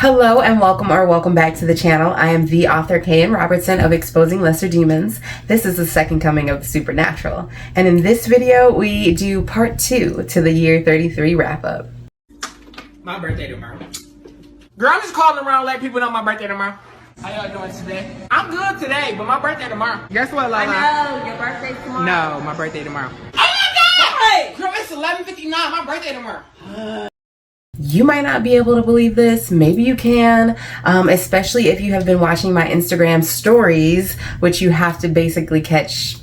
Hello and welcome back to the channel. I am the author K.N. Robertson of Exposing Lesser Demons. This is the second coming of the supernatural. And in this video, we do part 2 to the year 33 wrap up. My birthday tomorrow. Girl, I'm just calling around letting people know my birthday tomorrow. How y'all doing today? I'm good today, but my birthday tomorrow. Guess what, Lala? I know, your birthday's tomorrow. No, my birthday tomorrow. Oh my God! Girl, it's 11:59. My birthday tomorrow. You might not be able to believe this, maybe you can, especially if you have been watching my Instagram stories, which you have to basically catch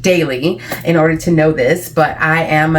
daily in order to know this, but I am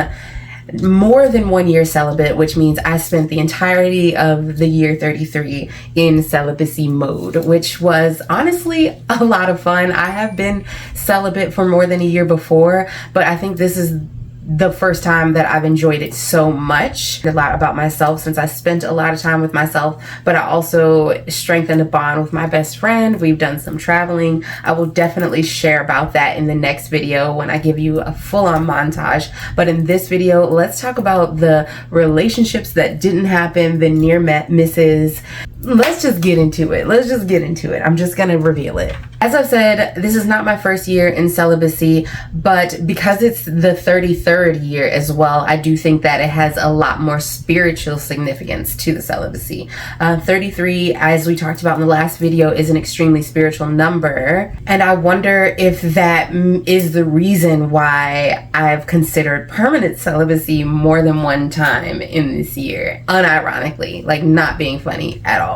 more than 1 year celibate, which means I spent the entirety of the year 33 in celibacy mode, which was honestly a lot of fun. I have been celibate for more than a year before, but I think this is the first time that I've enjoyed it so much. A lot about myself since I spent a lot of time with myself, but I also strengthened a bond with my best friend. We've done some traveling. I will definitely share about that in the next video when I give you a full-on montage. But in this video, let's talk about the relationships that didn't happen, the near misses. Let's just get into it. I'm just gonna reveal it. As I've said, this is not my first year in celibacy, but because it's the 33rd year as well, I do think that it has a lot more spiritual significance to the celibacy. 33, as we talked about in the last video, is an extremely spiritual number, and I wonder if that is the reason why I've considered permanent celibacy more than one time in this year, unironically, like not being funny at all.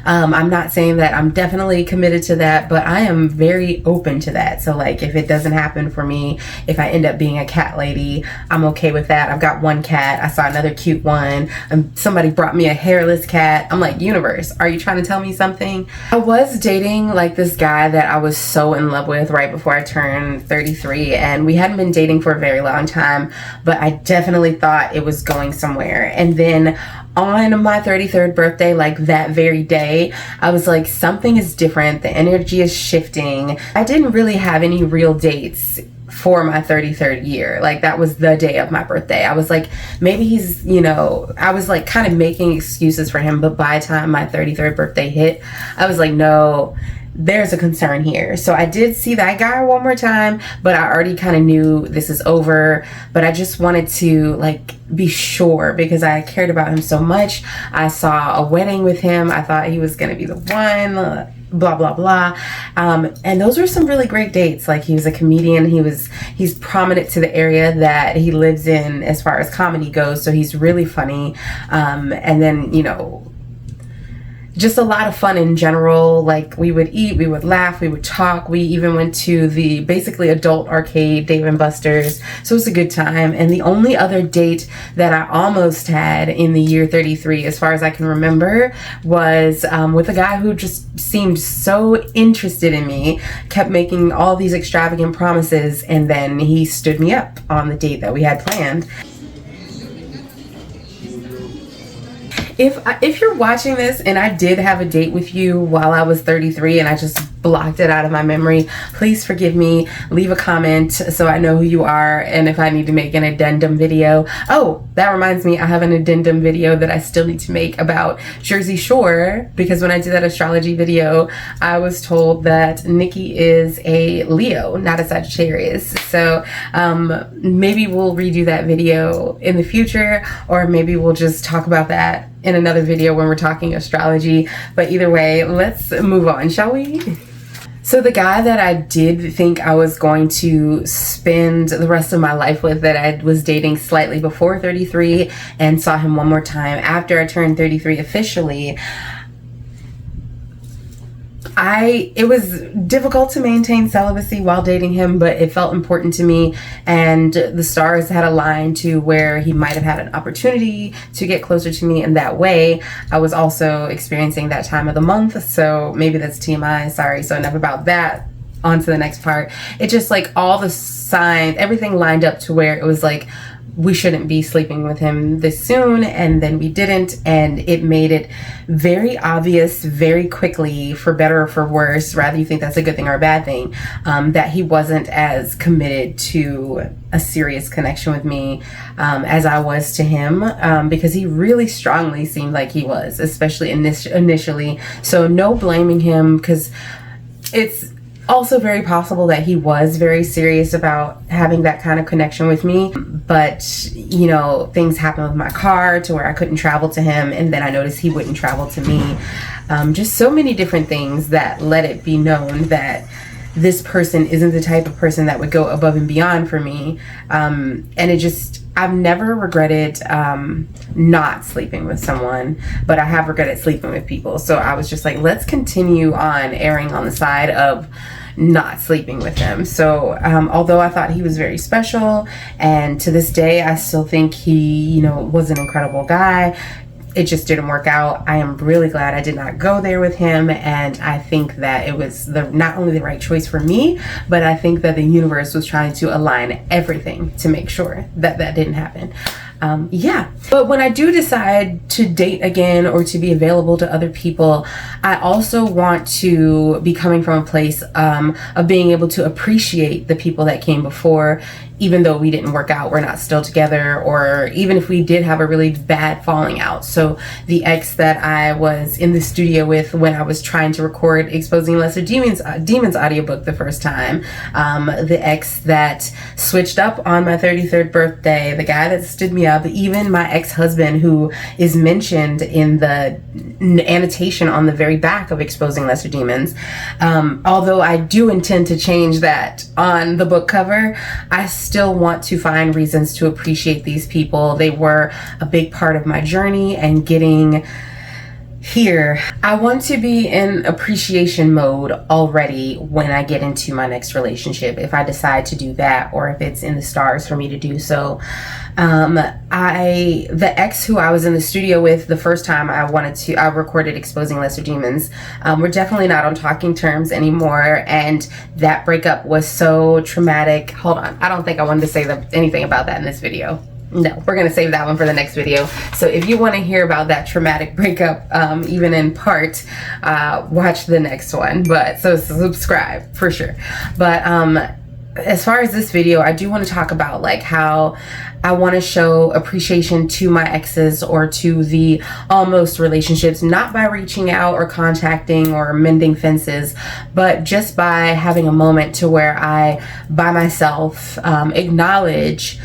I'm not saying that I'm definitely committed to that, but I am very open to that. So like if it doesn't happen for me, if I end up being a cat lady, I'm okay with that. I've got one cat. I saw another cute one. Somebody brought me a hairless cat. I'm like, universe, are you trying to tell me something? I was dating like this guy that I was so in love with right before I turned 33, and we hadn't been dating for a very long time, but I definitely thought it was going somewhere. And then on my 33rd birthday, like that very day, I was like, something is different. The energy is shifting. I didn't really have any real dates for my 33rd year. Like that was the day of my birthday. I was like, maybe he's, I was like kind of making excuses for him. But by the time my 33rd birthday hit, I was like, no, there's a concern here. So I did see that guy one more time, but I already kind of knew this is over. But I just wanted to like be sure because I cared about him so much. I saw a wedding with him. I thought he was going to be the one, blah, blah, blah. And those were some really great dates. Like he was a comedian. He's prominent to the area that he lives in as far as comedy goes. So he's really funny. And then, just a lot of fun in general. Like we would eat, we would laugh, we would talk. We even went to the basically adult arcade, Dave & Buster's. So it was a good time. And the only other date that I almost had in the year 33, as far as I can remember, was with a guy who just seemed so interested in me, kept making all these extravagant promises, and then he stood me up on the date that we had planned. If you're watching this and I did have a date with you while I was 33 and I just blocked it out of my memory, please forgive me. Leave a comment so I know who you are and if I need to make an addendum video. Oh, that reminds me, I have an addendum video that I still need to make about Jersey Shore, because when I did that astrology video, I was told that Nikki is a Leo, not a Sagittarius. So maybe we'll redo that video in the future, or maybe we'll just talk about that in another video when we're talking astrology. But either way, let's move on, shall we? So the guy that I did think I was going to spend the rest of my life with, that I was dating slightly before 33 and saw him one more time after I turned 33 officially, it was difficult to maintain celibacy while dating him, but it felt important to me, and the stars had aligned to where he might have had an opportunity to get closer to me in that way. I was also experiencing that time of the month, so maybe that's TMI, sorry. So enough about that, on to the next part. It just like all the signs, everything lined up to where it was like, we shouldn't be sleeping with him this soon, and then we didn't, and it made it very obvious very quickly, for better or for worse, rather you think that's a good thing or a bad thing, that he wasn't as committed to a serious connection with me as I was to him, because he really strongly seemed like he was, especially initially. So no blaming him, because it's also very possible that he was very serious about having that kind of connection with me, but you know, things happened with my car to where I couldn't travel to him, and then I noticed he wouldn't travel to me. Just so many different things that let it be known that this person isn't the type of person that would go above and beyond for me. And I've never regretted not sleeping with someone, but I have regretted sleeping with people. So I was just like, let's continue on erring on the side of not sleeping with him. So although I thought he was very special, and to this day I still think he, you know, was an incredible guy, it just didn't work out. I am really glad I did not go there with him, and I think that it was not only the right choice for me, but I think that the universe was trying to align everything to make sure that that didn't happen. Yeah, but when I do decide to date again or to be available to other people, I also want to be coming from a place of being able to appreciate the people that came before, even though we didn't work out, we're not still together, or even if we did have a really bad falling out. So the ex that I was in the studio with when I was trying to record Exposing Lesser Demons audiobook the first time, the ex that switched up on my 33rd birthday, the guy that stood me up, even my ex-husband, who is mentioned in the annotation on the very back of Exposing Lesser Demons. Although I do intend to change that on the book cover, I still want to find reasons to appreciate these people. They were a big part of my journey and getting here. I want to be in appreciation mode already when I get into my next relationship, if I decide to do that, or if it's in the stars for me to do so. The ex who I was in the studio with the first time I recorded Exposing Lesser Demons, we're definitely not on talking terms anymore, and that breakup was so traumatic. Hold on, I don't think I wanted to say anything about that in this video. No, we're gonna save that one for the next video. So if you want to hear about that traumatic breakup, even in part, watch the next one. But so subscribe for sure. But as far as this video, I do want to talk about like how I want to show appreciation to my exes or to the almost relationships, not by reaching out or contacting or mending fences, but just by having a moment to where I, by myself, acknowledge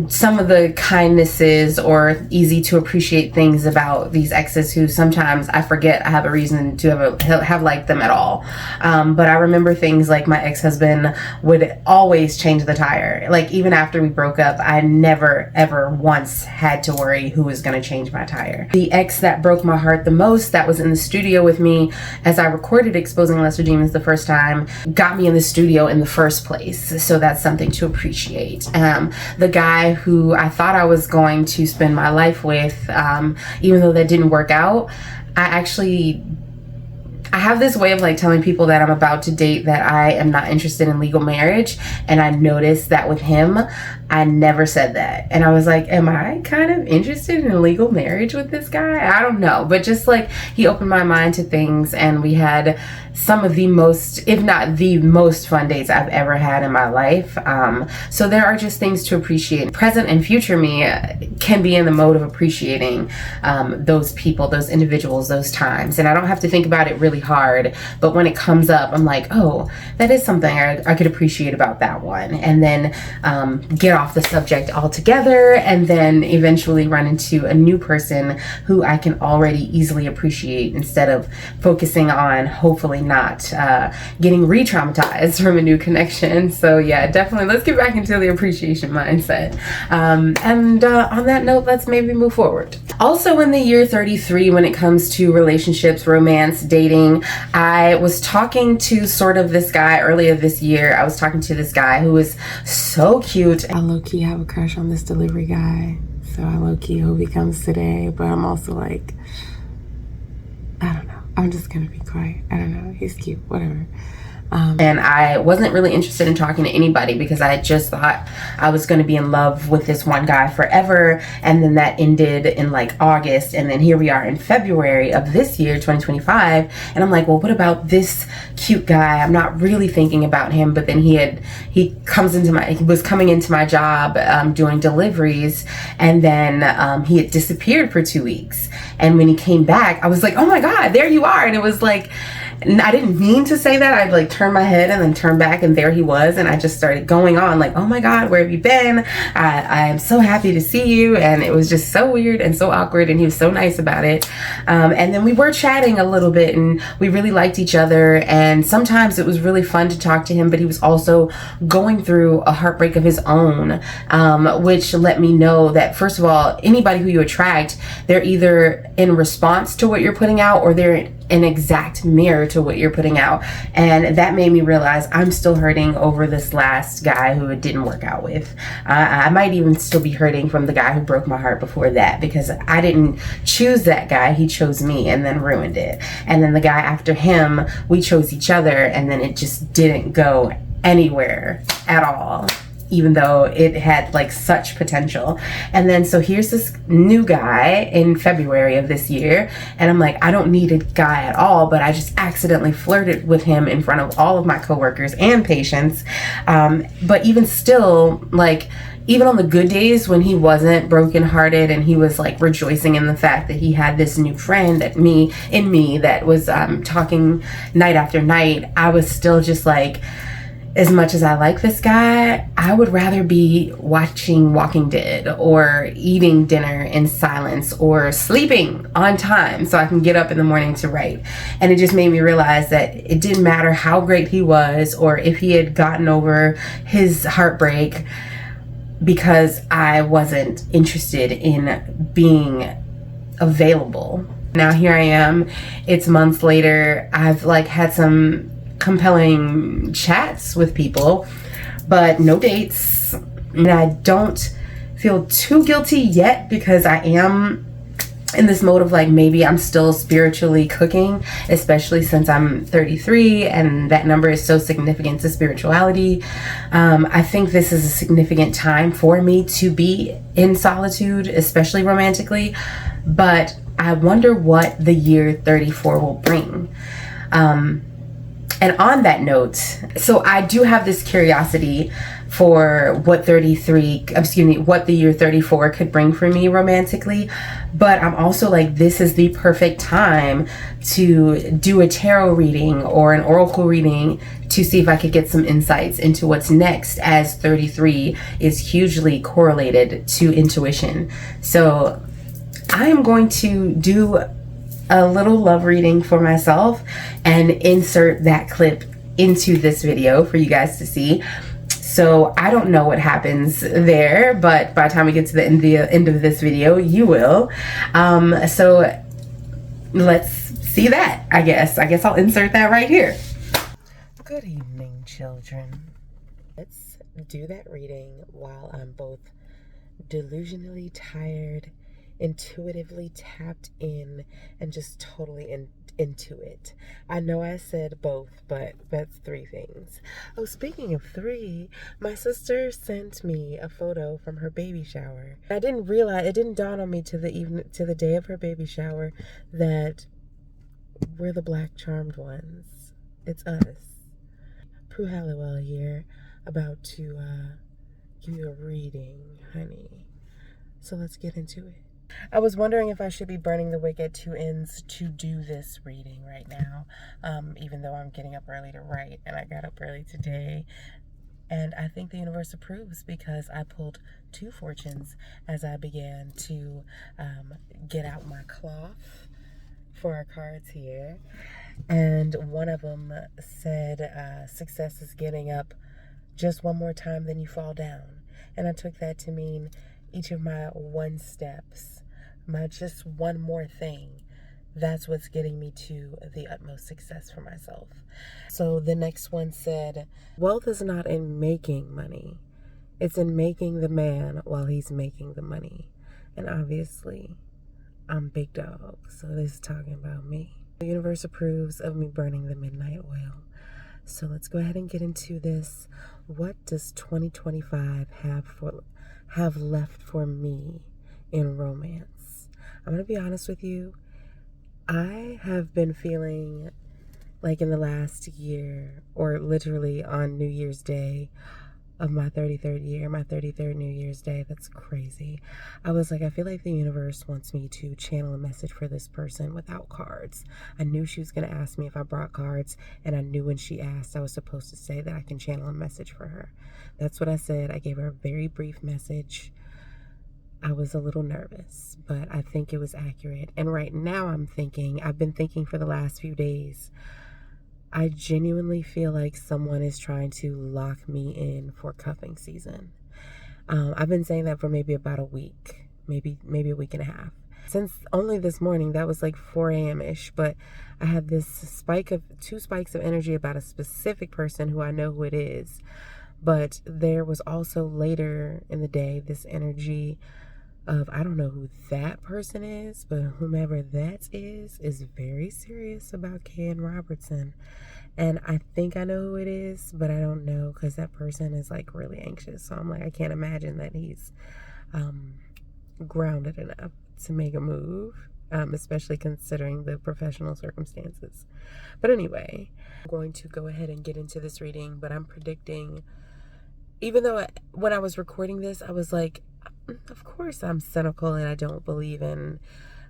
some of the kindnesses or easy to appreciate things about these exes who sometimes I forget I have a reason to have liked them at all. But I remember things like my ex-husband would always change the tire. Like even after we broke up, I never ever once had to worry who was going to change my tire. The ex that broke my heart the most, that was in the studio with me as I recorded Exposing Lesser Demons the first time, got me in the studio in the first place. So that's something to appreciate. The guy who I thought I was going to spend my life with, even though that didn't work out, I have this way of like telling people that I'm about to date that I am not interested in legal marriage, and I noticed that with him I never said that, and I was like, am I kind of interested in legal marriage with this guy? I don't know, but just like he opened my mind to things, and we had some of the most, if not the most fun dates I've ever had in my life. So there are just things to appreciate. Present and future me can be in the mode of appreciating those people, those individuals, those times, and I don't have to think about it really hard, but when it comes up, I'm like, oh, that is something I could appreciate about that one, and then get off the subject altogether, and then eventually run into a new person who I can already easily appreciate, instead of focusing on hopefully not getting re-traumatized from a new connection. So yeah, definitely let's get back into the appreciation mindset, and on that note, let's maybe move forward. Also in the year 33, when it comes to relationships, romance, dating, I was talking to sort of this guy earlier this year. I was talking to this guy who was so cute. I low-key have a crush on this delivery guy, so I low-key hope he comes today, but I'm also like, I don't know, I'm just gonna be quiet. I don't know, he's cute, whatever. And I wasn't really interested in talking to anybody because I had just thought I was going to be in love with this one guy forever. And then that ended in like August. And then here we are in February of this year, 2025. And I'm like, well, what about this cute guy? I'm not really thinking about him. But then he was coming into my job doing deliveries. And then he had disappeared for 2 weeks. And when he came back, I was like, oh my God, there you are. And it was like, I didn't mean to say that. I'd like turn my head and then turn back, and there he was. And I just started going on like, oh my God, where have you been? I am so happy to see you. And it was just so weird and so awkward, and he was so nice about it. And then we were chatting a little bit, and we really liked each other. And sometimes it was really fun to talk to him, but he was also going through a heartbreak of his own, which let me know that, first of all, anybody who you attract, they're either in response to what you're putting out, or they're an exact mirror to what you're putting out. And that made me realize I'm still hurting over this last guy who it didn't work out with. I might even still be hurting from the guy who broke my heart before that, because I didn't choose that guy. He chose me and then ruined it. And then the guy after him, we chose each other, and then it just didn't go anywhere at all, even though it had like such potential. And then so here's this new guy in February of this year, and I'm like, I don't need a guy at all, but I just accidentally flirted with him in front of all of my coworkers and patients. But even still, like, even on the good days when he wasn't brokenhearted and he was like rejoicing in the fact that he had this new friend that was talking night after night, I was still just like, as much as I like this guy, I would rather be watching Walking Dead or eating dinner in silence or sleeping on time so I can get up in the morning to write. And it just made me realize that it didn't matter how great he was or if he had gotten over his heartbreak, because I wasn't interested in being available. Now here I am, it's months later, I've like had some compelling chats with people, but no dates. And I don't feel too guilty yet, because I am in this mode of like, maybe I'm still spiritually cooking, especially since I'm 33 and that number is so significant to spirituality. I think this is a significant time for me to be in solitude, especially romantically, but I wonder what the year 34 will bring. And on that note, so I do have this curiosity for what the year 34 could bring for me romantically. But I'm also like, this is the perfect time to do a tarot reading or an oracle reading to see if I could get some insights into what's next, as 33 is hugely correlated to intuition. So I am going to do a little love reading for myself and insert that clip into this video for you guys to see. So I don't know what happens there, but by the time we get to the end of this video, you will. So let's see that, I guess. I'll insert that right here. Good evening, children. Let's do that reading while I'm both delusionally tired, intuitively tapped in, and just totally into it. I know I said both, but that's 3 things. Oh, speaking of 3, my sister sent me a photo from her baby shower. I didn't realize, it didn't dawn on me to the day of her baby shower that we're the Black Charmed ones. It's us. Prue Halliwell here, about to give you a reading, honey. So let's get into it. I was wondering if I should be burning the wick at 2 ends to do this reading right now, even though I'm getting up early to write, and I got up early today. And I think the universe approves, because I pulled 2 fortunes as I began to get out my cloth for our cards here. And one of them said, success is getting up just one more time, then you fall down. And I took that to mean each of my 1 steps, my just one more thing, that's what's getting me to the utmost success for myself. So the next one said, wealth is not in making money, it's in making the man while he's making the money. And obviously, I'm big dog, so this is talking about me. The universe approves of me burning the midnight oil. So let's go ahead and get into this. What does 2025 have left for me in romance? I'm gonna be honest with you. I have been feeling like in the last year, or literally on New Year's Day of my 33rd year, my 33rd New Year's Day. That's crazy. I was like, I feel like the universe wants me to channel a message for this person without cards. I knew she was going to ask me if I brought cards, and I knew when she asked, I was supposed to say that I can channel a message for her. That's what I said. I gave her a very brief message. I was a little nervous, but I think it was accurate. And right now I've been thinking for the last few days, I genuinely feel like someone is trying to lock me in for cuffing season. I've been saying that for maybe about a week, maybe a week and a half. Since only this morning, that was like 4 a.m.-ish, but I had this two spikes of energy about a specific person who I know who it is. But there was also later in the day this energy of, I don't know who that person is, but whomever that is very serious about Kay and Robertson. And I think I know who it is, but I don't know because that person is like really anxious. So I'm like, I can't imagine that he's grounded enough to make a move, especially considering the professional circumstances. But anyway, I'm going to go ahead and get into this reading, but I'm predicting, even though when I was recording this, I was like, of course I'm cynical and I don't believe in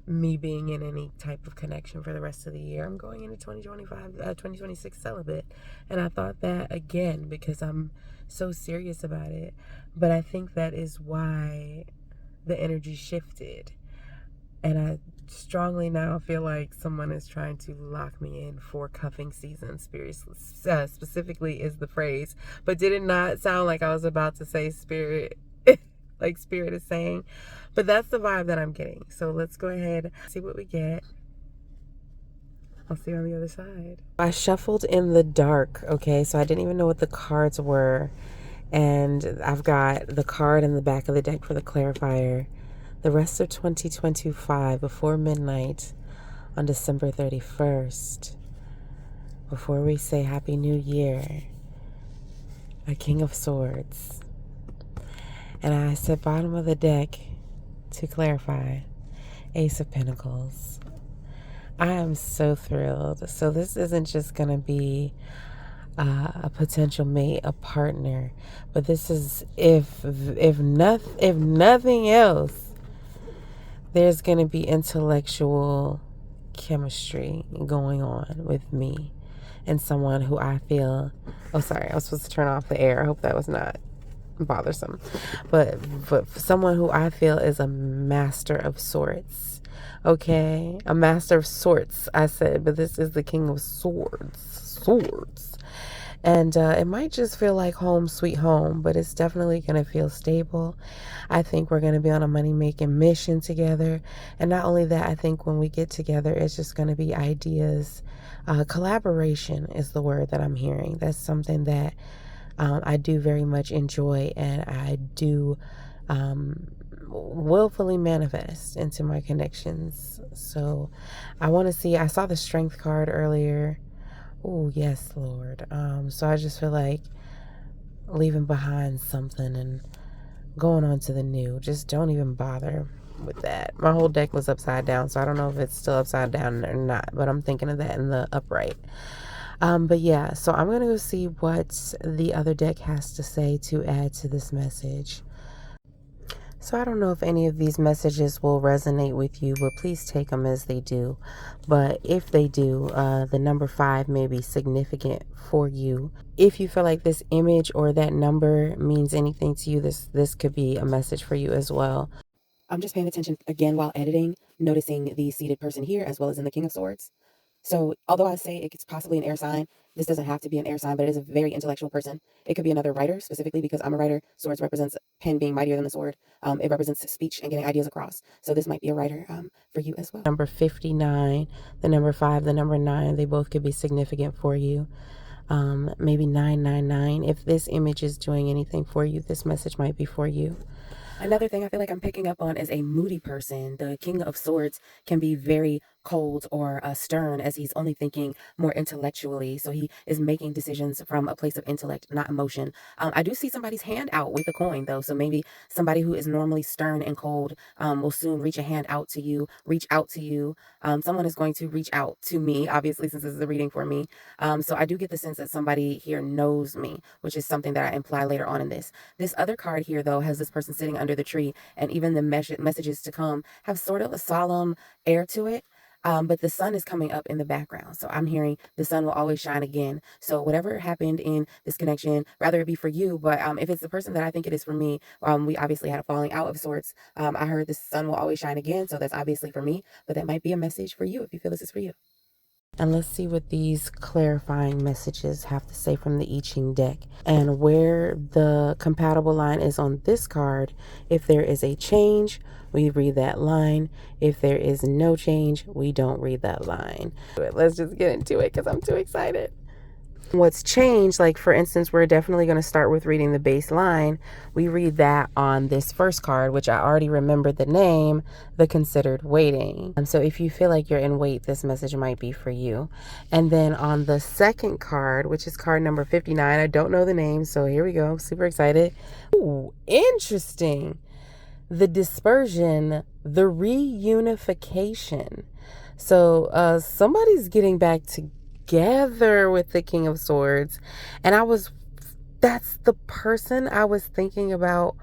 me being in any type of connection for the rest of the year. I'm going into 2026 celibate. And I thought that again because I'm so serious about it. But I think that is why the energy shifted. And I strongly now feel like someone is trying to lock me in for cuffing season. Specifically is the phrase. But did it not sound like I was about to say spirit? Like spirit is saying. But that's the vibe that I'm getting. So let's go ahead, see what we get. I'll see you on the other side. I shuffled in the dark, okay? So I didn't even know what the cards were. And I've got the card in the back of the deck for the clarifier. The rest of 2025 before midnight on December 31st. Before we say Happy New Year. A King of Swords. And I said bottom of the deck to clarify, Ace of Pentacles. I am so thrilled. So this isn't just going to be a potential mate, a partner, but this is, if nothing else, there's going to be intellectual chemistry going on with me and someone who I feel, oh sorry, I was supposed to turn off the air. I hope that was not bothersome, but someone who I feel is a master of sorts. Okay, a master of sorts, I said, but this is the King of Swords, and it might just feel like home sweet home, but it's definitely going to feel stable. I think we're going to be on a money-making mission together, and not only that, I think when we get together, it's just going to be ideas. Collaboration is the word that I'm hearing. That's something that I do very much enjoy, and I do willfully manifest into my connections. So I want to see, I saw the Strength card earlier. Oh, yes, Lord. So I just feel like leaving behind something and going on to the new. Just don't even bother with that. My whole deck was upside down, so I don't know if it's still upside down or not, but I'm thinking of that in the upright. But yeah, so I'm going to go see what the other deck has to say to add to this message. So I don't know if any of these messages will resonate with you, but please take them as they do. But if they do, the number 5 may be significant for you. If you feel like this image or that number means anything to you, this could be a message for you as well. I'm just paying attention again while editing, noticing the seated person here as well as in the King of Swords. So although I say it's possibly an air sign, this doesn't have to be an air sign, but it is a very intellectual person. It could be another writer, specifically because I'm a writer. Swords represents pen being mightier than the sword. It represents speech and getting ideas across. So this might be a writer for you as well. Number 59, the number 5, the number 9, they both could be significant for you. Maybe 999. If this image is doing anything for you, this message might be for you. Another thing I feel like I'm picking up on is a moody person. The King of Swords can be very cold or stern, as he's only thinking more intellectually. So he is making decisions from a place of intellect, not emotion. I do see somebody's hand out with a coin, though. So maybe somebody who is normally stern and cold will soon reach a hand out to you, reach out to you. Someone is going to reach out to me, obviously, since this is a reading for me. So I do get the sense that somebody here knows me, which is something that I imply later on in this. This other card here, though, has this person sitting under the tree, and even the messages to come have sort of a solemn air to it. But the sun is coming up in the background. So I'm hearing the sun will always shine again. So whatever happened in this connection, rather it be for you, but if it's the person that I think it is for me, we obviously had a falling out of sorts. I heard the sun will always shine again. So that's obviously for me, but that might be a message for you if you feel this is for you. And let's see what these clarifying messages have to say from the I Ching deck, and where the compatible line is on this card. If there is a change, we read that line. If there is no change, we don't read that line. Let's just get into it because I'm too excited. What's changed, like for instance, we're definitely going to start with reading the base line. We read that on this first card, which I already remembered the name, the considered waiting. So if you feel like you're in wait, this message might be for you. And then on the second card, which is card number 59, I don't know the name, so here we go. Super excited. Ooh, interesting. The dispersion, the reunification. So somebody's getting back together with the King of Swords, and that's the person I was thinking about.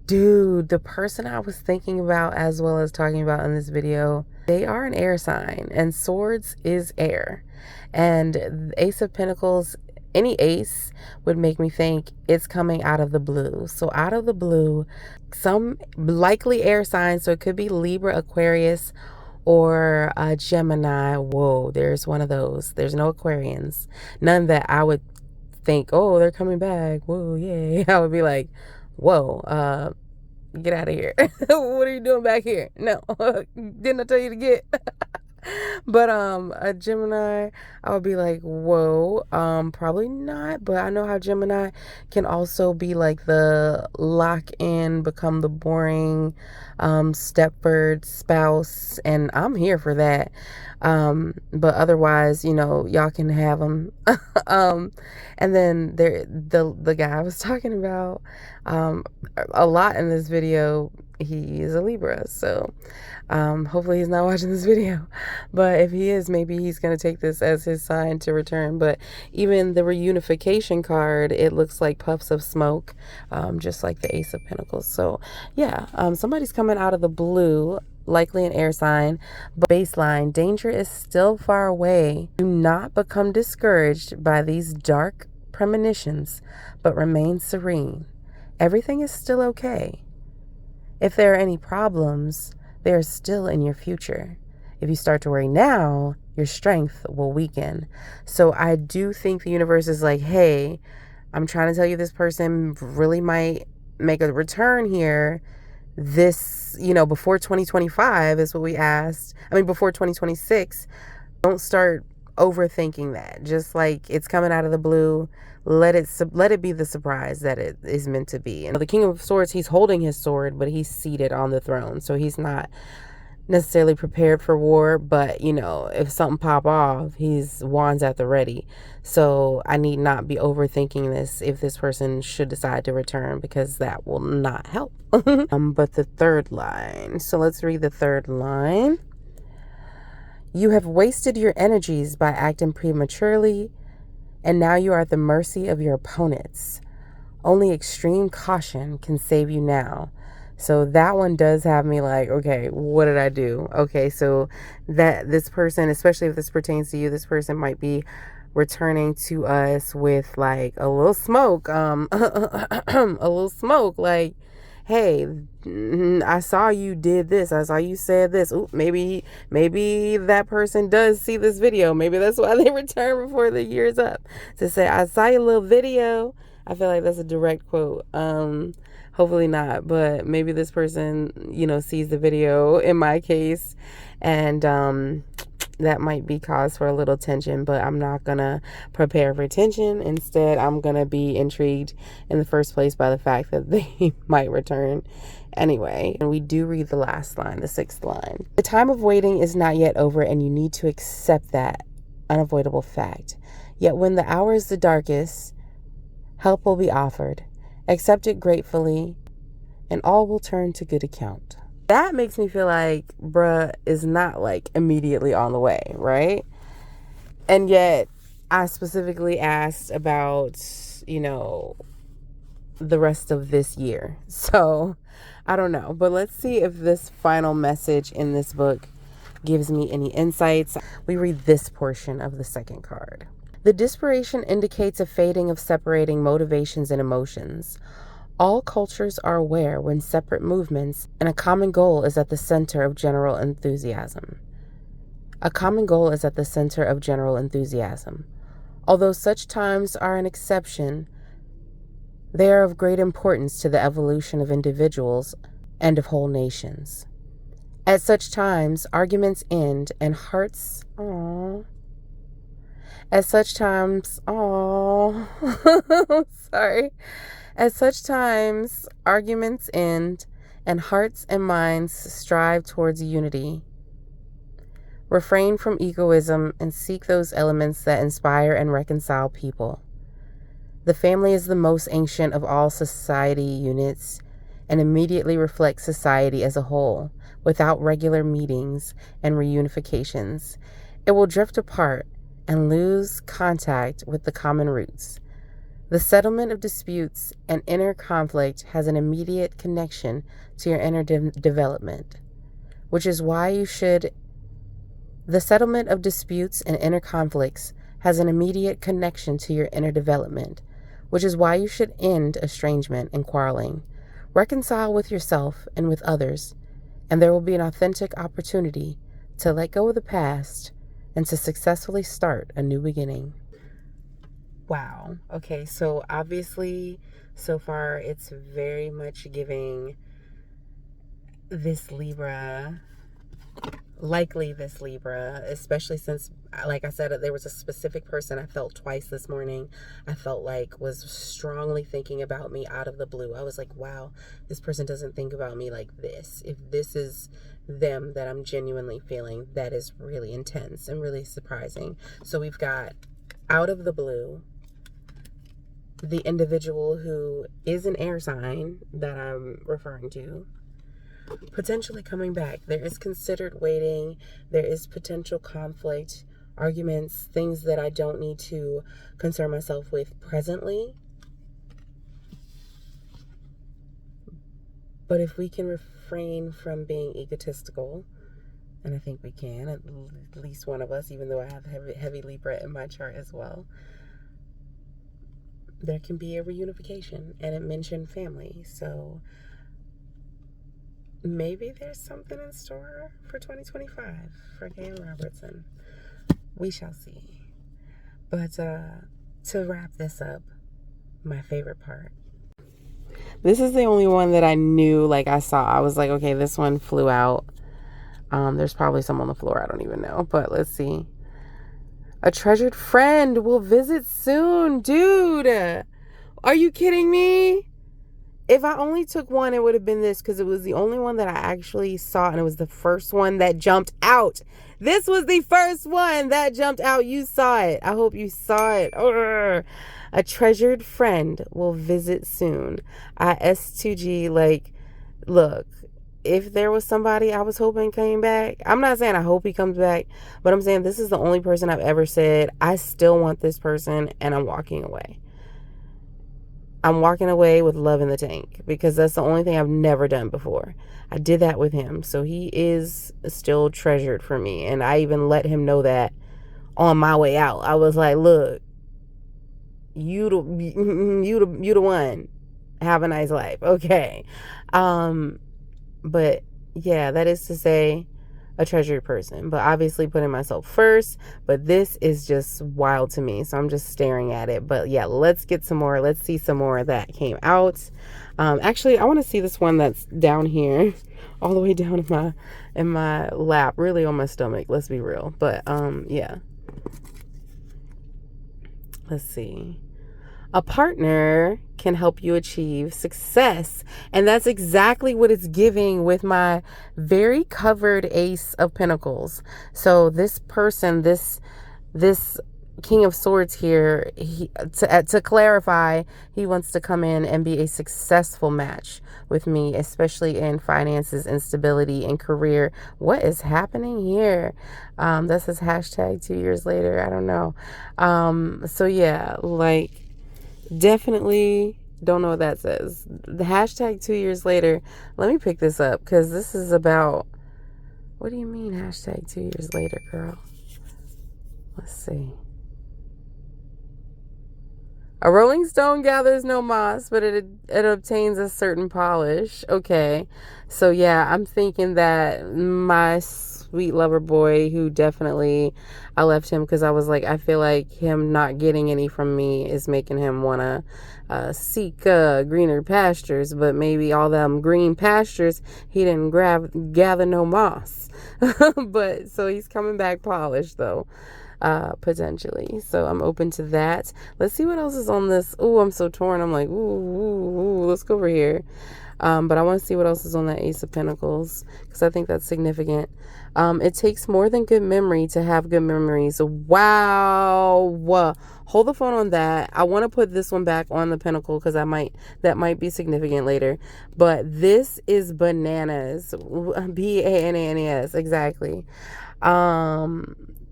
Dude, the person I was thinking about as well as talking about in this video, they are an air sign, and swords is air. And Ace of Pentacles, any ace would make me think it's coming out of the blue. So out of the blue, some likely air signs, so it could be Libra, Aquarius, or Gemini. Whoa, there's one of those. There's no Aquarians. None that I would think, oh, they're coming back. Whoa, yay. I would be like, whoa, get out of here. What are you doing back here? No, didn't I tell you to get? But a Gemini, I would be like, whoa, probably not. But I know how Gemini can also be like the lock in, become the boring Stepford spouse, and I'm here for that. But otherwise, y'all can have them. And then the guy I was talking about a lot in this video, he is a Libra, so hopefully he's not watching this video, but if he is, maybe he's going to take this as his sign to return. But even the reunification card, it looks like puffs of smoke, just like the Ace of Pentacles. So yeah, somebody's coming out of the blue, likely an air sign. But baseline, danger is still far away. Do not become discouraged by these dark premonitions, but remain serene. Everything is still okay. If there are any problems, they are still in your future. If you start to worry now, your strength will weaken. So I do think the universe is like, hey, I'm trying to tell you this person really might make a return here. This, before 2025 is what we asked. Before 2026. Don't start overthinking that. Just like it's coming out of the blue. Let it be the surprise that it is meant to be. And the King of Swords, he's holding his sword, but he's seated on the throne. So he's not necessarily prepared for war, but if something pop off, he's wands at the ready. So I need not be overthinking this if this person should decide to return, because that will not help. But the third line. So let's read the third line. You have wasted your energies by acting prematurely, and now you are at the mercy of your opponents. Only extreme caution can save you now. So that one does have me like, okay, what did I do? Okay, so that this person, especially if this pertains to you, this person might be returning to us with like a little smoke, a little smoke, like, hey, I saw you did this. I saw you said this. Ooh, maybe that person does see this video. Maybe that's why they return before the year's up, to say, I saw your little video. I feel like that's a direct quote. Hopefully not, but maybe this person, sees the video in my case, and that might be cause for a little tension, but I'm not gonna prepare for tension. Instead, I'm gonna be intrigued in the first place by the fact that they might return anyway. And we do read the last line, the 6th line. The time of waiting is not yet over, and you need to accept that unavoidable fact. Yet when the hour is the darkest, help will be offered. Accept it gratefully, and all will turn to good account. That makes me feel like bruh is not like immediately on the way, right? And yet I specifically asked about, the rest of this year. So I don't know, but let's see if this final message in this book gives me any insights. We read this portion of the 2nd card. The desperation indicates a fading of separating motivations and emotions. All cultures are aware when separate movements and a common goal is at the center of general enthusiasm. A common goal is at the center of general enthusiasm. Although such times are an exception, they are of great importance to the evolution of individuals and of whole nations. At such times, arguments end and hearts, At such times, sorry. At such times, arguments end and hearts and minds strive towards unity. Refrain from egoism and seek those elements that inspire and reconcile people. The family is the most ancient of all society units and immediately reflects society as a whole. Without regular meetings and reunifications, it will drift apart and lose contact with the common roots. The settlement of disputes and inner conflict has an immediate connection to your inner development, which is why you should. The settlement of disputes and inner conflicts has an immediate connection to your inner development, which is why you should end estrangement and quarreling, reconcile with yourself and with others, and there will be an authentic opportunity to let go of the past and to successfully start a new beginning. Wow. Okay, so obviously, so far, it's very much giving this Libra, especially since, like I said, there was a specific person I felt twice this morning. I felt like was strongly thinking about me out of the blue. I was like, wow, this person doesn't think about me like this. If this is them that I'm genuinely feeling, that is really intense and really surprising. So we've got out of the blue, the individual who is an air sign that I'm referring to, potentially coming back. There is considered waiting. There is potential conflict, arguments, things that I don't need to concern myself with presently. But if we can refrain from being egotistical, and I think we can, at least one of us, even though I have heavy Libra in my chart as well, there can be a reunification, and it mentioned family. So maybe there's something in store for 2025 for Gay and Robertson. We shall see. But to wrap this up, my favorite part. This is the only one that I knew, like I saw. I was like, okay, this one flew out. There's probably some on the floor. I don't even know. But let's see. A treasured friend will visit soon. Dude, are you kidding me? If I only took one, it would have been this, because it was the only one that I actually saw, and it was the first one that jumped out. This was the first one that jumped out. You saw it. I hope you saw it. Urgh. A treasured friend will visit soon. S2G, like, look, if there was somebody I was hoping came back, I'm not saying I hope he comes back, but I'm saying this is the only person I've ever said, I still want this person, and I'm walking away. I'm walking away with love in the tank, because that's the only thing I've never done before. I did that with him. So he is still treasured for me. And I even let him know that on my way out. I was like, look, you the one. Have a nice life. Okay. But yeah, that is to say, a treasured person, but obviously putting myself first. But this is just wild to me, so I'm just staring at it. But yeah, let's get some more. Let's see some more that came out. Actually, I want to see this one that's down here, all the way down in my lap, really on my stomach. Let's be real. But yeah, let's see. A partner can help you achieve success. And that's exactly what it's giving with my very covered Ace of Pentacles. So this person, this King of Swords here, to clarify, he wants to come in and be a successful match with me, especially in finances and stability and career. What is happening here? That says hashtag 2 years later. I don't know. So yeah, like, definitely don't know what that says. The hashtag 2 years later. Let me pick this up because this is about, what do you mean hashtag 2 years later, girl? Let's see. A rolling stone gathers no moss, but it obtains a certain polish. Okay. So yeah, I'm thinking that my sweet lover boy, who definitely, I left him because I was like, I feel like him not getting any from me is making him want to seek greener pastures, but maybe all them green pastures, he didn't gather no moss. But so he's coming back polished though. Potentially. So I'm open to that. Let's see what else is on this. Oh, I'm so torn. I'm like, ooh, let's go over here. But I want to see what else is on that Ace of Pentacles because I think that's significant. It takes more than good memory to have good memories. Wow. Hold the phone on that. I want to put this one back on the Pentacle because that might be significant later. But this is bananas. BANANAS. Exactly.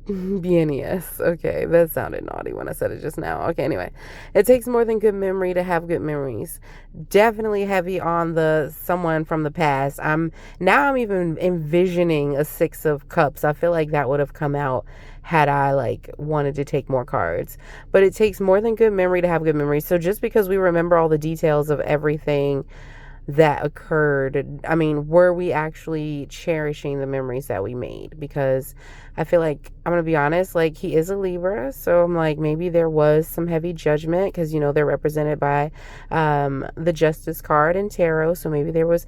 BNES. Okay, that sounded naughty when I said it just now. Okay, anyway. It takes more than good memory to have good memories. Definitely heavy on the someone from the past. I'm even envisioning a 6 of Cups. I feel like that would have come out had I like wanted to take more cards. But it takes more than good memory to have good memories. So just because we remember all the details of everything that occurred, I mean, were we actually cherishing the memories that we made? Because I feel like, I'm going to be honest, like, he is a Libra, so I'm like, maybe there was some heavy judgment, because, you know, they're represented by the Justice card in Tarot, so maybe there was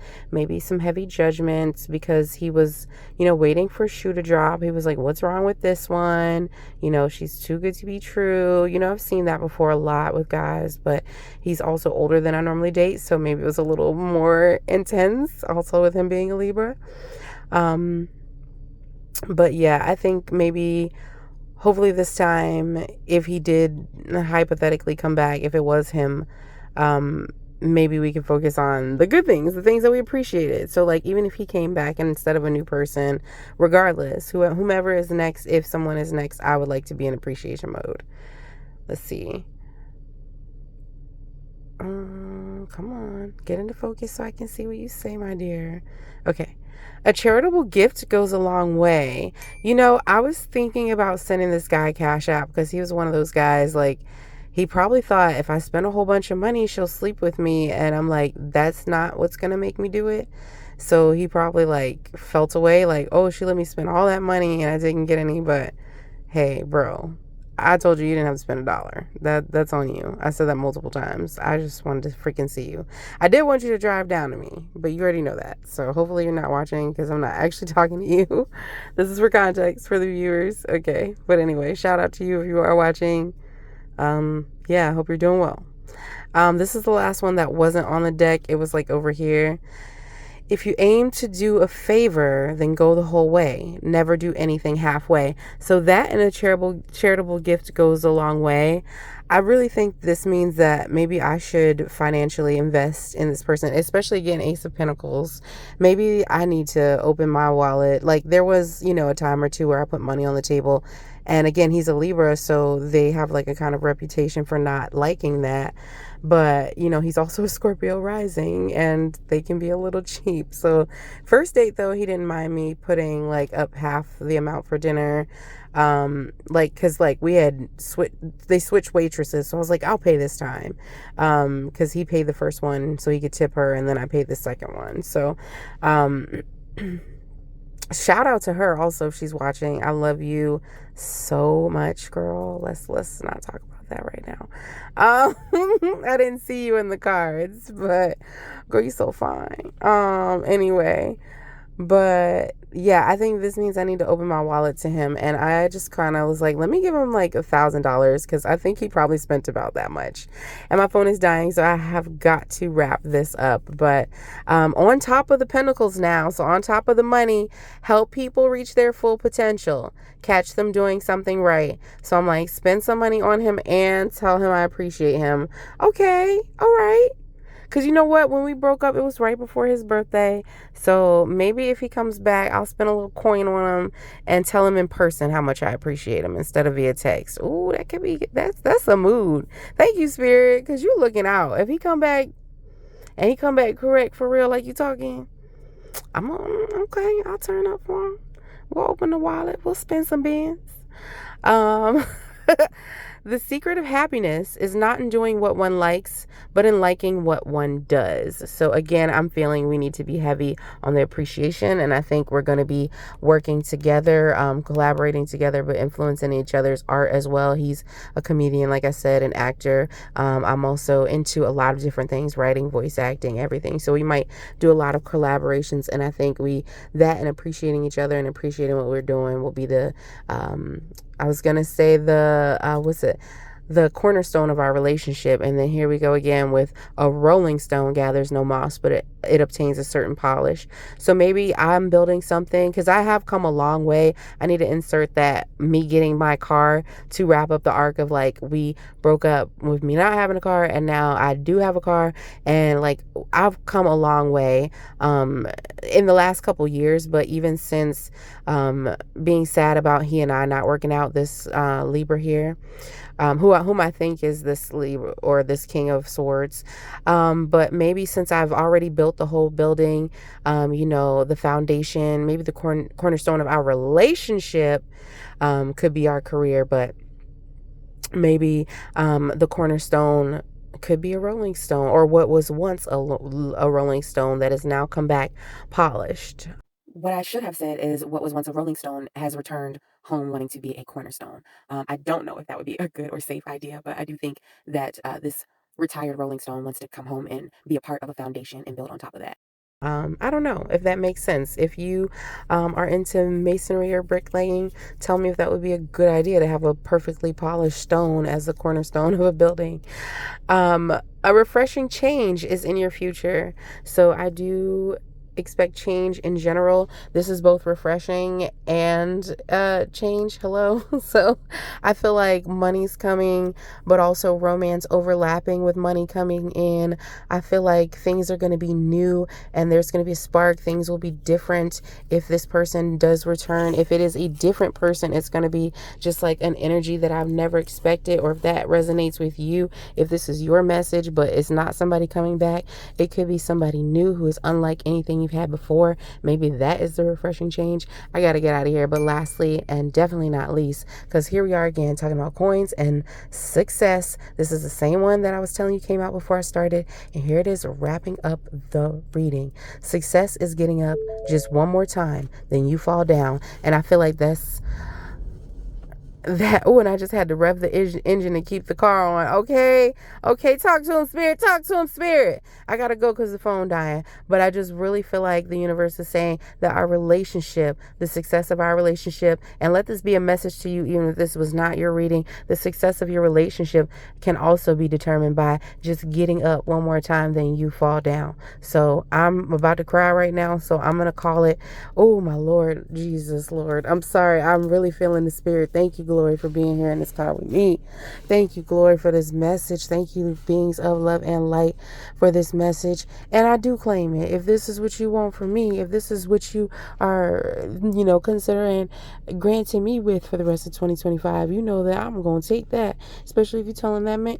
some heavy judgment, because he was, you know, waiting for a shoe to drop. He was like, what's wrong with this one? You know, she's too good to be true. You know, I've seen that before a lot with guys, but he's also older than I normally date, so maybe it was a little more intense, also with him being a Libra. But yeah, I think maybe, hopefully this time, if he did hypothetically come back, if it was him, maybe we can focus on the good things, the things that we appreciated. So like, even if he came back and instead of a new person, regardless, whomever is next, if someone is next, I would like to be in appreciation mode. Let's see. Come on, get into focus so I can see what you say, my dear. Okay. A charitable gift goes a long way. You know, I was thinking about sending this guy Cash App because he was one of those guys, like, he probably thought if I spend a whole bunch of money, she'll sleep with me. And I'm like, that's not what's going to make me do it. So he probably like felt away like, oh, she let me spend all that money and I didn't get any. But hey, bro, I told you didn't have to spend $1. That's on you. I said that multiple times. I just wanted to freaking see you. I did want you to drive down to me, but you already know that. So hopefully you're not watching because I'm not actually talking to you. This is for context for the viewers. Okay. But anyway, shout out to you if you are watching. Yeah, I hope you're doing well. This is the last one that wasn't on the deck. It was like over here. If you aim to do a favor, then go the whole way. Never do anything halfway. So that and a charitable gift goes a long way. I really think this means that maybe I should financially invest in this person, especially again, Ace of Pentacles. Maybe I need to open my wallet. Like there was, you know, a time or two where I put money on the table. And again, he's a Libra, so they have like a kind of reputation for not liking that. But, you know, he's also a Scorpio rising and they can be a little cheap. So first date, though, he didn't mind me putting like up half the amount for dinner. Like, cause like we had they switched waitresses. So I was like, I'll pay this time. Cause he paid the first one so he could tip her and then I paid the second one. So, shout out to her also if she's watching. I love you so much, girl. Let's not talk about that right now. I didn't see you in the cards, but girl, you so fine. Anyway, but yeah, I think this means I need to open my wallet to him. And I just kind of was like, let me give him like $1,000 because I think he probably spent about that much. And my phone is dying, so I have got to wrap this up. But on top of the pentacles now, so on top of the money, help people reach their full potential, catch them doing something right. So I'm like, spend some money on him and tell him I appreciate him. Okay, all right. Because you know what? When we broke up, it was right before his birthday. So maybe if he comes back, I'll spend a little coin on him and tell him in person how much I appreciate him instead of via text. Ooh, that could be, that's a mood. Thank you, Spirit, because you looking out. If he come back and he come back correct for real like you talking, I'm okay. I'll turn up for him. We'll open the wallet. We'll spend some bins. The secret of happiness is not in doing what one likes, but in liking what one does. So again, I'm feeling we need to be heavy on the appreciation, and I think we're going to be working together, collaborating together, but influencing each other's art as well. He's a comedian, like I said, an actor. I'm also into a lot of different things, writing, voice acting, everything. So we might do a lot of collaborations, and I think that and appreciating each other and appreciating what we're doing will be the I was going to say the cornerstone of our relationship. And then here we go again with a rolling stone gathers no moss, but it obtains a certain polish. So maybe I'm building something because I have come a long way. I need to insert that me getting my car to wrap up the arc of like we broke up with me not having a car and now I do have a car, and like I've come a long way in the last couple years, but even since being sad about he and I not working out, this Libra here, whom I think is this Libra or this King of Swords. But maybe since I've already built the whole building, the foundation, maybe the cornerstone of our relationship could be our career, but maybe the cornerstone could be a rolling stone, or what was once a rolling stone that has now come back polished. What I should have said is what was once a rolling stone has returned home wanting to be a cornerstone. I don't know if that would be a good or safe idea, but I do think that this retired rolling stone wants to come home and be a part of a foundation and build on top of that. I don't know if that makes sense. If you are into masonry or bricklaying, tell me if that would be a good idea to have a perfectly polished stone as the cornerstone of a building. A refreshing change is in your future. So I do expect change in general. This is both refreshing and change. Hello. So I feel like money's coming, but also romance overlapping with money coming in. I feel like things are going to be new and there's going to be a spark. Things will be different if this person does return. If it is a different person, it's going to be just like an energy that I've never expected. Or if that resonates with you, if this is your message but it's not somebody coming back, it could be somebody new who is unlike anything you've had before. Maybe that is the refreshing change. I got to get out of here. But lastly, and definitely not least, because here we are again talking about coins and success. This is the same one that I was telling you came out before I started. And here it is, wrapping up the reading. Success is getting up just one more time, then you fall down. And I feel like that's that. Oh, and I just had to rev the engine and keep the car on. Okay, talk to him, spirit. I gotta go because the phone dying. But I just really feel like the universe is saying that our relationship, the success of our relationship, and let this be a message to you, even if this was not your reading, the success of your relationship can also be determined by just getting up one more time, then you fall down. So I'm about to cry right now, so I'm gonna call it. Oh my Lord, Jesus, Lord, I'm sorry. I'm really feeling the spirit. Thank you, Glory, for being here in this car with me. Thank you, Glory, for this message. Thank you, beings of love and light, for this message. And I do claim it. If this is what you want from me, if this is what you are, considering granting me with for the rest of 2025, you know that I'm going to take that. Especially if you're telling that man,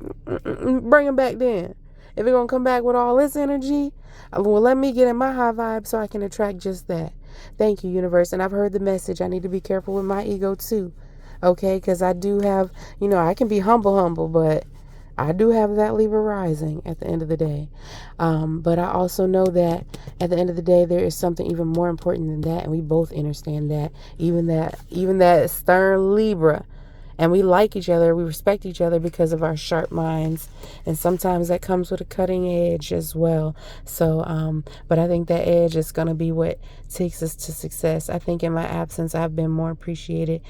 bring him back then. If you're going to come back with all this energy, well, let me get in my high vibe so I can attract just that. Thank you, universe. And I've heard the message. I need to be careful with my ego too. Okay, because I do have, I can be humble, but I do have that Libra rising at the end of the day. But I also know that at the end of the day, there is something even more important than that. And we both understand that, even that stern Libra. And we like each other. We respect each other because of our sharp minds. And sometimes that comes with a cutting edge as well. So, but I think that edge is going to be what takes us to success. I think in my absence, I've been more appreciated,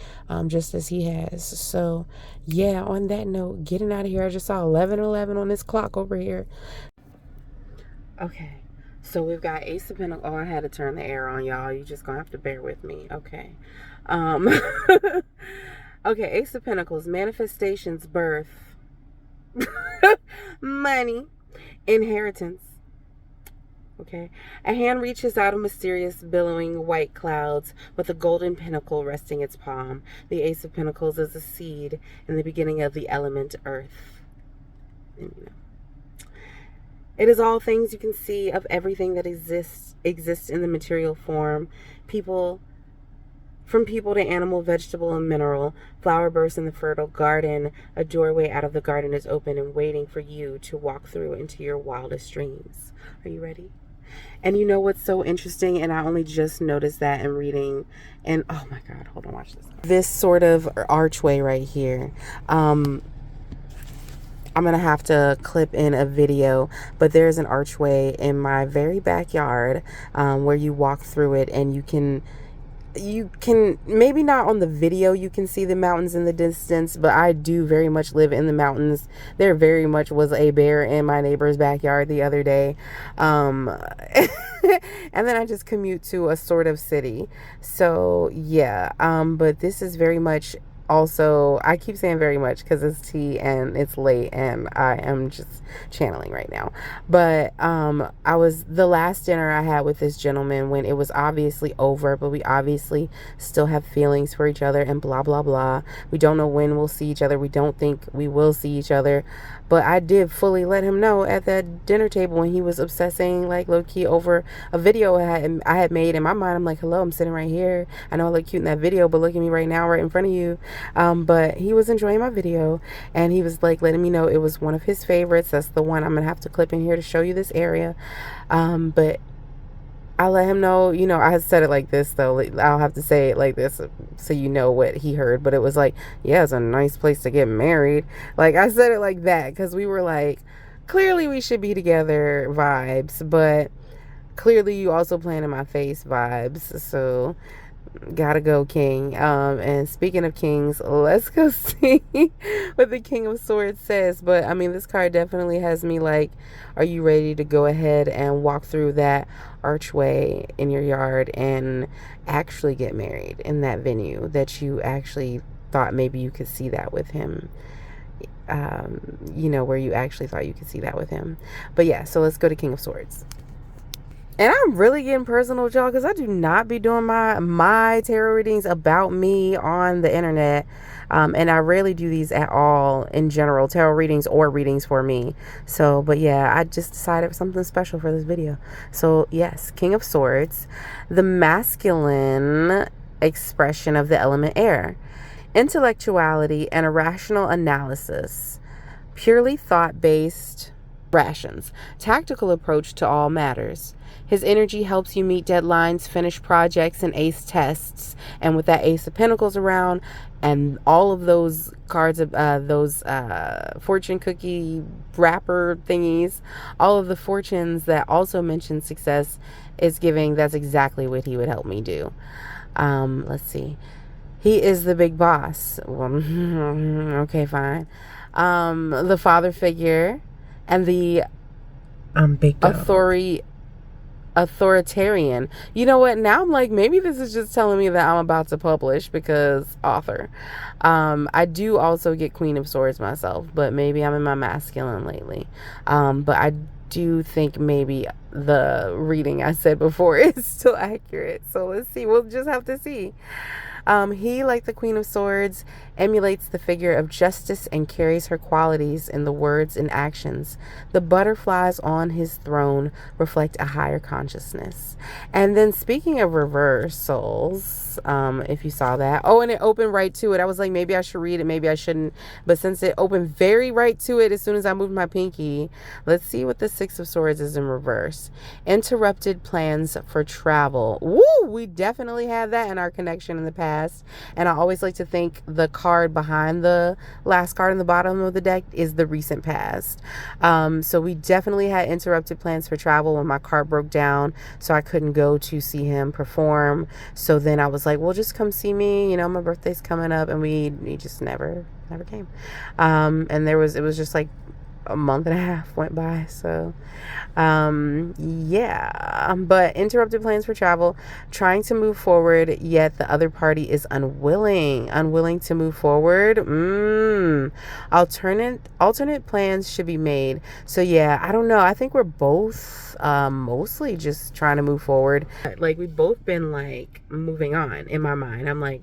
just as he has. So, yeah, on that note, getting out of here. I just saw 11:11 on this clock over here. Okay. So we've got Ace of Pentacles. Oh, I had to turn the air on, y'all. You just going to have to bear with me. Okay. Okay, Ace of Pentacles, manifestations, birth, money, inheritance. Okay, a hand reaches out of mysterious, billowing white clouds with a golden pinnacle resting its palm. The Ace of Pentacles is a seed in the beginning of the element Earth. And, it is all things you can see of everything that exists in the material form. From people to animal, vegetable, and mineral, flower bursts in the fertile garden. A doorway out of the garden is open and waiting for you to walk through into your wildest dreams. Are you ready? And you know what's so interesting? And I only just noticed that in reading. And oh my God, hold on, watch this. This sort of archway right here. I'm going to have to clip in a video, but there's an archway in my very backyard where you walk through it, and you can maybe not on the video you can see the mountains in the distance, but I do very much live in the mountains. There very much was a bear in my neighbor's backyard the other day, and then I just commute to a sort of city. So yeah, but this is very much also, I keep saying very much because it's tea and it's late and I am just channeling right now. But the last dinner I had with this gentleman, when it was obviously over, but we obviously still have feelings for each other and blah blah blah. We don't know when we'll see each other. We don't think we will see each other. But I did fully let him know at that dinner table when he was obsessing like low key over a video I had made. In my mind, I'm like, hello, I'm sitting right here. I know I look cute in that video, but look at me right now, right in front of you. But he was enjoying my video, and he was like letting me know it was one of his favorites. That's the one I'm gonna have to clip in here to show you this area. But I let him know, I had said it like this though. I'll have to say it like this so you know what he heard. But it was like, yeah, it's a nice place to get married. Like I said it like that because we were like, clearly we should be together vibes, but clearly you also playing in my face vibes. So gotta go, King. And speaking of kings, let's go see what the King of Swords says. But I mean, this card definitely has me like, are you ready to go ahead and walk through that archway in your yard and actually get married in that venue that you actually thought maybe you could see that with him? Where you actually thought you could see that with him. But yeah, so let's go to King of Swords. And I'm really getting personal with y'all because I do not be doing my tarot readings about me on the internet. And I rarely do these at all in general, tarot readings or readings for me. So, but yeah, I just decided something special for this video. So yes, King of Swords, the masculine expression of the element air, intellectuality and a rational analysis, purely thought-based rations, tactical approach to all matters. His energy helps you meet deadlines, finish projects, and ace tests. And with that Ace of Pentacles around and all of those cards, those fortune cookie wrapper thingies, all of the fortunes that also mention success is giving, that's exactly what he would help me do. Let's see. He is the big boss. Well, okay, fine. The father figure and the big authoritarian. You know what? Now I'm like, maybe this is just telling me that I'm about to publish because author. I do also get Queen of Swords myself, but maybe I'm in my masculine lately. But I do think maybe the reading I said before is still accurate. So let's see. We'll just have to see. He, like the Queen of Swords, emulates the figure of justice and carries her qualities in the words and actions. The butterflies on his throne reflect a higher consciousness. And then speaking of reversals, if you saw that. Oh, and it opened right to it. I was like, maybe I should read it, maybe I shouldn't. But since it opened very right to it as soon as I moved my pinky, let's see what the Six of Swords is in reverse. Interrupted plans for travel. Woo! We definitely had that in our connection in the past. And I always like to think the card behind the last card in the bottom of the deck is the recent past. So we definitely had interrupted plans for travel when my car broke down, so I couldn't go to see him perform. So then I was like, well, just come see me, you know, my birthday's coming up. And we just never came. And it was just like a month and a half went by. So yeah, but interrupted plans for travel, trying to move forward, yet the other party is unwilling to move forward. Alternate plans should be made. So yeah, I don't know, I think we're both mostly just trying to move forward. Like, we've both been like moving on in my mind. I'm like,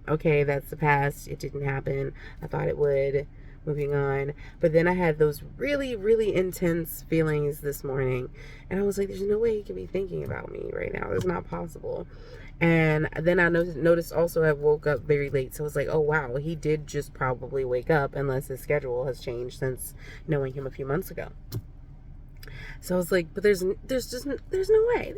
okay, that's the past, it didn't happen, I thought it would, moving on. But then I had those really, really intense feelings this morning, and I was like, there's no way he can be thinking about me right now. It's not possible. And then I noticed also I woke up very late, so I was like, oh wow, he did just probably wake up, unless his schedule has changed since knowing him a few months ago. So I was like, but there's no way.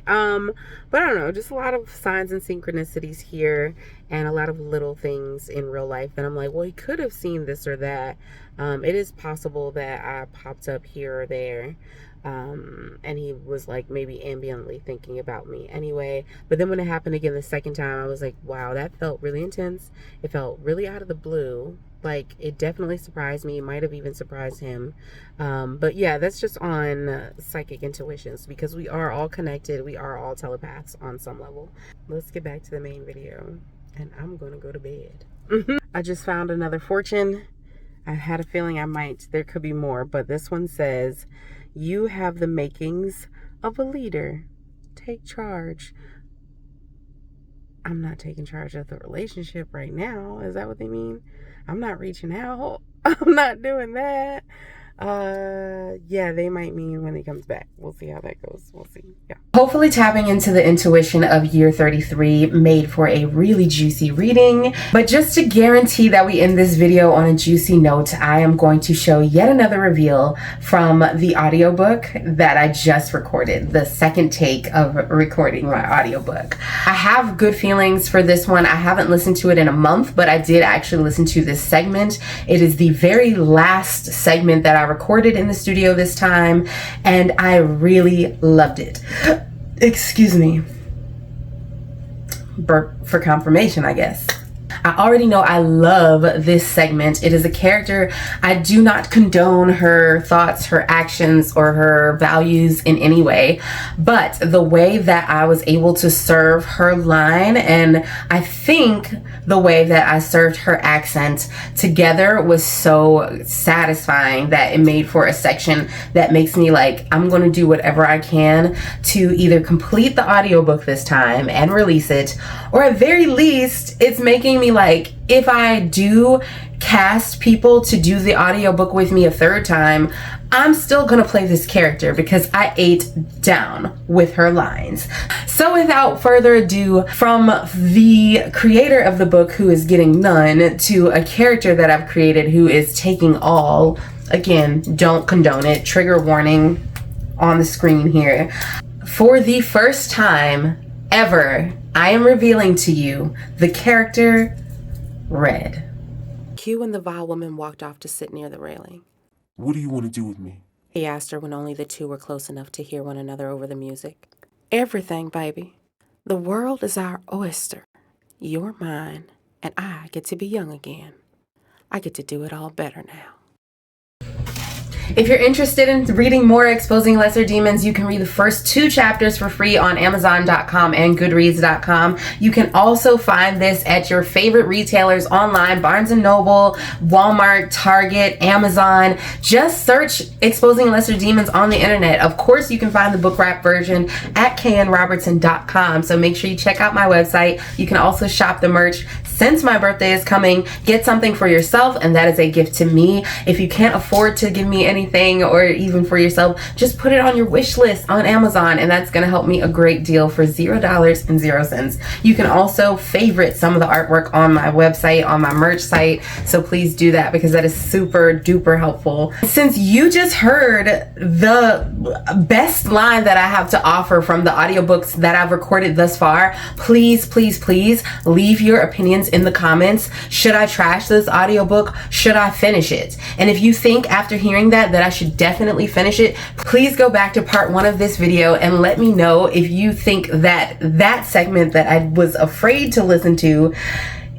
But I don't know, just a lot of signs and synchronicities here, and a lot of little things in real life. And I'm like, well, he could have seen this or that. It is possible that I popped up here or there. And he was like maybe ambiently thinking about me anyway. But then when it happened again the second time, I was like, wow, that felt really intense. It felt really out of the blue. Like, it definitely surprised me. It might have even surprised him. But yeah, that's just on psychic intuitions, because we are all connected. We are all telepaths on some level. Let's get back to the main video, and I'm gonna go to bed. I just found another fortune. I had a feeling there could be more, but this one says, you have the makings of a leader. Take charge. I'm not taking charge of the relationship right now. Is that what they mean? I'm not reaching out. I'm not doing that. Yeah, they might mean when he comes back. We'll see how that goes. We'll see. Yeah. Hopefully tapping into the intuition of year 33 made for a really juicy reading. But just to guarantee that we end this video on a juicy note, I am going to show yet another reveal from the audiobook that I just recorded, the second take of recording my audiobook. I have good feelings for this one. I haven't listened to it in a month, but I did actually listen to this segment. It is the very last segment that I recorded in the studio this time, and I really loved it. Excuse me. Burp for confirmation, I guess. I already know I love this segment. It is a character. I do not condone her thoughts, her actions, or her values in any way, but the way that I was able to serve her line, and I think the way that I served her accent together, was so satisfying that it made for a section that makes me like, I'm going to do whatever I can to either complete the audiobook this time and release it, or at very least, it's making me like, if I do cast people to do the audiobook with me a third time, I'm still gonna play this character because I ate down with her lines. So without further ado, from the creator of the book, who is getting none, to a character that I've created who is taking all. Again, don't condone it. Trigger warning on the screen here. For the first time ever, I am revealing to you the character Red. Q and the vile woman walked off to sit near the railing. What do you want to do with me? He asked her when only the two were close enough to hear one another over the music. Everything, baby. The world is our oyster. You're mine, and I get to be young again. I get to do it all better now. If you're interested in reading more Exposing Lesser Demons, you can read the first 2 chapters for free on Amazon.com and Goodreads.com. You can also find this at your favorite retailers online, Barnes & Noble, Walmart, Target, Amazon. Just search Exposing Lesser Demons on the internet. Of course, you can find the book wrap version at knrobertson.com. So make sure you check out my website. You can also shop the merch. Since my birthday is coming, get something for yourself, and that is a gift to me. If you can't afford to give me anything, or even for yourself, just put it on your wish list on Amazon, and that's going to help me a great deal for $0.00. You can also favorite some of the artwork on my website, on my merch site, so please do that because that is super duper helpful. Since you just heard the best line that I have to offer from the audiobooks that I've recorded thus far, please, please, please leave your opinions in the comments. Should I trash this audiobook? Should I finish it? And if you think after hearing that I should definitely finish it, please go back to part 1 of this video and let me know if you think that that segment that I was afraid to listen to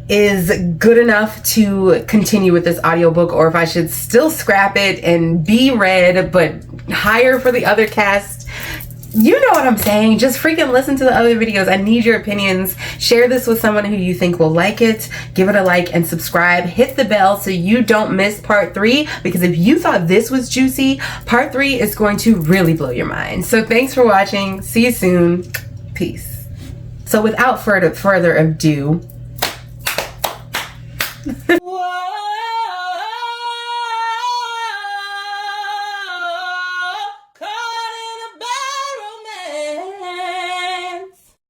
is good enough to continue with this audiobook, or if I should still scrap it and be read but hire for the other cast. You know what I'm saying. Just freaking listen to the other videos. I need your opinions. Share this with someone who you think will like it. Give it a like and subscribe. Hit the bell so you don't miss part 3, because if you thought this was juicy, part 3 is going to really blow your mind. So thanks for watching. See you soon. Peace. So without further ado,